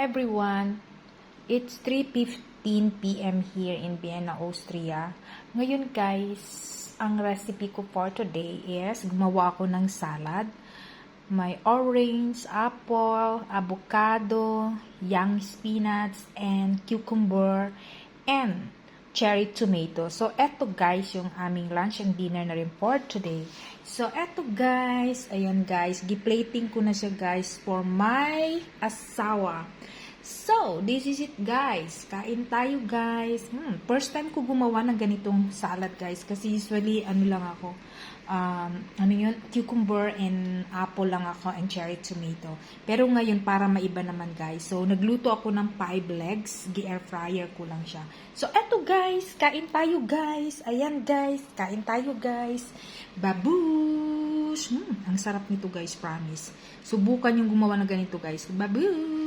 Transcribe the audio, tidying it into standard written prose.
everyone! It's 3:15 p.m. here in Vienna, Austria. Ngayon guys, ang recipe ko for today is gumawa ako ng salad. May orange, apple, avocado, young spinach, and cucumber, and cherry tomato. So, eto guys, yung aming lunch and dinner na rin for today. So, eto guys, ayan guys, giplating ko na siya guys for my asawa. So, this is it guys. Kain tayo guys. First time ko gumawa ng ganitong salad guys. Kasi usually, ano lang ako, cucumber and apple lang ako and cherry tomato. Pero ngayon, para maiba naman guys. So, nagluto ako ng 5 legs. Gi-air fryer ko lang siya. So, eto guys. Kain tayo guys. Ayan guys. Kain tayo guys. Babush! Ang sarap nito guys, promise. Subukan yung gumawa ng ganito guys. Babush!